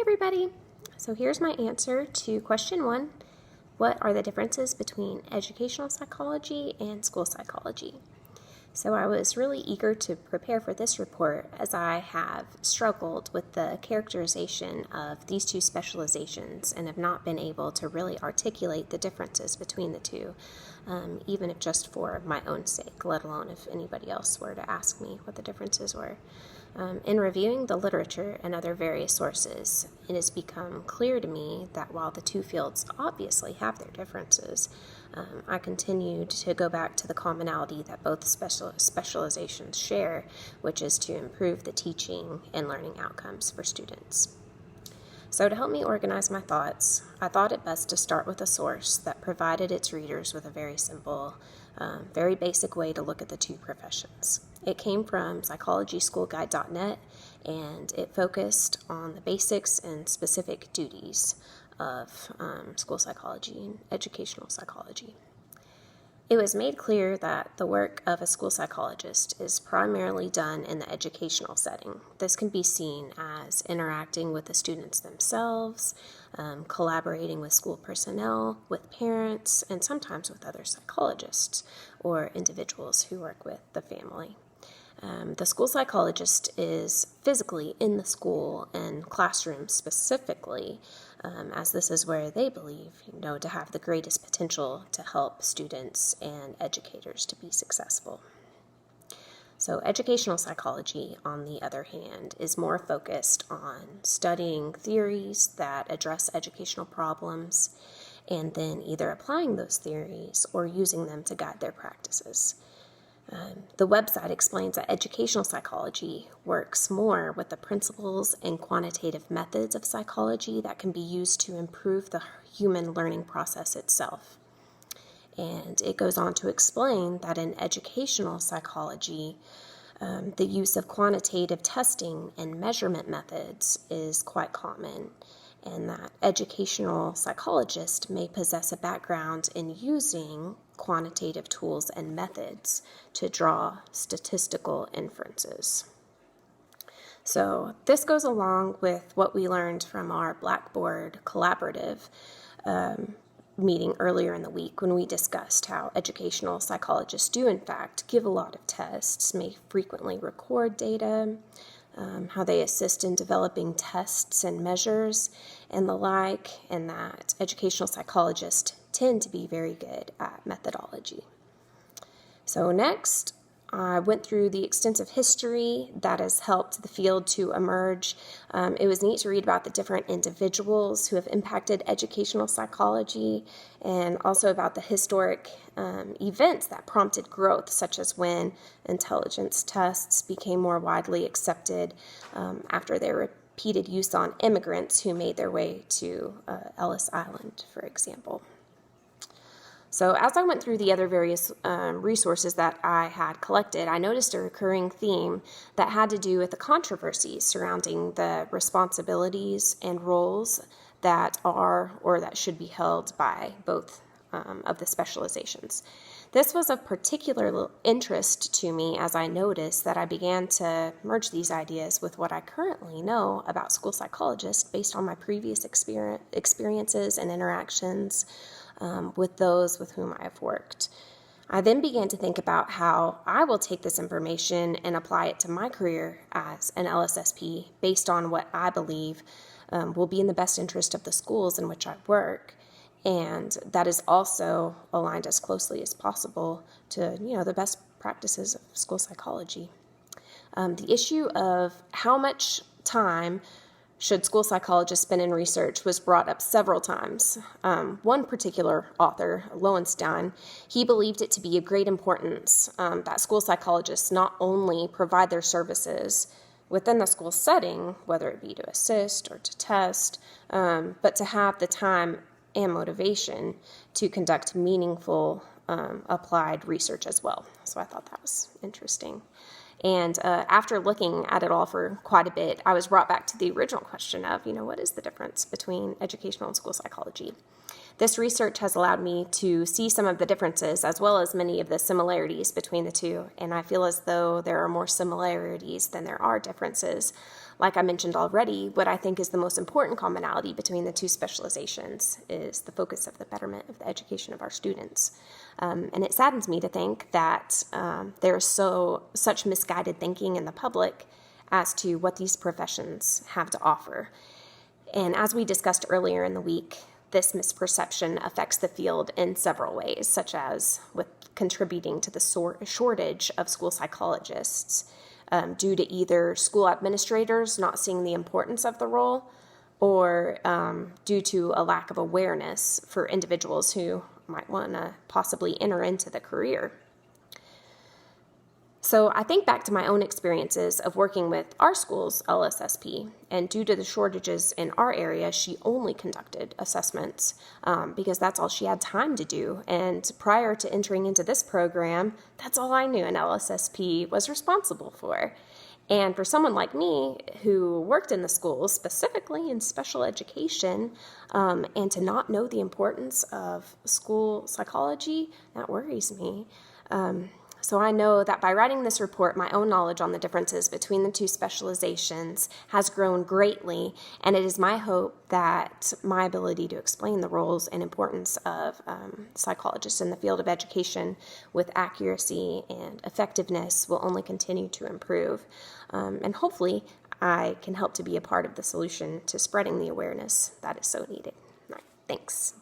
everybody! So here's my answer to question 1. What are the differences between educational psychology and school psychology? So I was really eager to prepare for this report as I have struggled with the characterization of these two specializations and have not been able to really articulate the differences between the two, even if just for my own sake, let alone if anybody else were to ask me what the differences were. In reviewing the literature and other various sources, it has become clear to me that while the two fields obviously have their differences, I continued to go back to the commonality that both specializations share, which is to improve the teaching and learning outcomes for students. So to help me organize my thoughts, I thought it best to start with a source that provided its readers with a very simple, very basic way to look at the two professions. It came from psychologyschoolguide.net, and it focused on the basics and specific duties of school psychology and educational psychology. It was made clear that the work of a school psychologist is primarily done in the educational setting. This can be seen as interacting with the students themselves, collaborating with school personnel, with parents, and sometimes with other psychologists or individuals who work with the family. The school psychologist is physically in the school and classroom specifically, as this is where they believe, to have the greatest potential to help students and educators to be successful. So educational psychology, on the other hand, is more focused on studying theories that address educational problems and then either applying those theories or using them to guide their practices. The website explains that educational psychology works more with the principles and quantitative methods of psychology that can be used to improve the human learning process itself. And it goes on to explain that in educational psychology, the use of quantitative testing and measurement methods is quite common, and that educational psychologists may possess a background in using quantitative tools and methods to draw statistical inferences. So this goes along with what we learned from our Blackboard collaborative meeting earlier in the week when we discussed how educational psychologists do in fact give a lot of tests, may frequently record data, how they assist in developing tests and measures and the like, and that educational psychologists tend to be very good at methodology. So next, I went through the extensive history that has helped the field to emerge. It was neat to read about the different individuals who have impacted educational psychology and also about the historic events that prompted growth, such as when intelligence tests became more widely accepted after their repeated use on immigrants who made their way to Ellis Island, for example. So as I went through the other various resources that I had collected, I noticed a recurring theme that had to do with the controversies surrounding the responsibilities and roles that are or that should be held by both of the specializations. This was of particular interest to me as I noticed that I began to merge these ideas with what I currently know about school psychologists based on my previous experiences and interactions with those with whom I have worked. I then began to think about how I will take this information and apply it to my career as an LSSP based on what I believe will be in the best interest of the schools in which I work, and that is also aligned as closely as possible to the best practices of school psychology. The issue of how much time should school psychologists spend in research was brought up several times. One particular author, Lowenstein, he believed it to be of great importance that school psychologists not only provide their services within the school setting, whether it be to assist or to test, but to have the time and motivation to conduct meaningful applied research as well. So I thought that was interesting. And after looking at it all for quite a bit, I was brought back to the original question of, what is the difference between educational and school psychology? This research has allowed me to see some of the differences as well as many of the similarities between the two, and I feel as though there are more similarities than there are differences. like I mentioned already, what I think is the most important commonality between the two specializations is the focus of the betterment of the education of our students. And it saddens me to think that there is such misguided thinking in the public as to what these professions have to offer. And as we discussed earlier in the week, this misperception affects the field in several ways, such as with contributing to the shortage of school psychologists due to either school administrators not seeing the importance of the role or due to a lack of awareness for individuals who might want to possibly enter into the career. So I think back to my own experiences of working with our school's LSSP, and due to the shortages in our area, she only conducted assessments because that's all she had time to do. And prior to entering into this program, that's all I knew an LSSP was responsible for. And for someone like me who worked in the schools, specifically in special education, and to not know the importance of school psychology, that worries me. So I know that by writing this report, my own knowledge on the differences between the two specializations has grown greatly, and it is my hope that my ability to explain the roles and importance of psychologists in the field of education with accuracy and effectiveness will only continue to improve. And hopefully, I can help to be a part of the solution to spreading the awareness that is so needed. All right, thanks.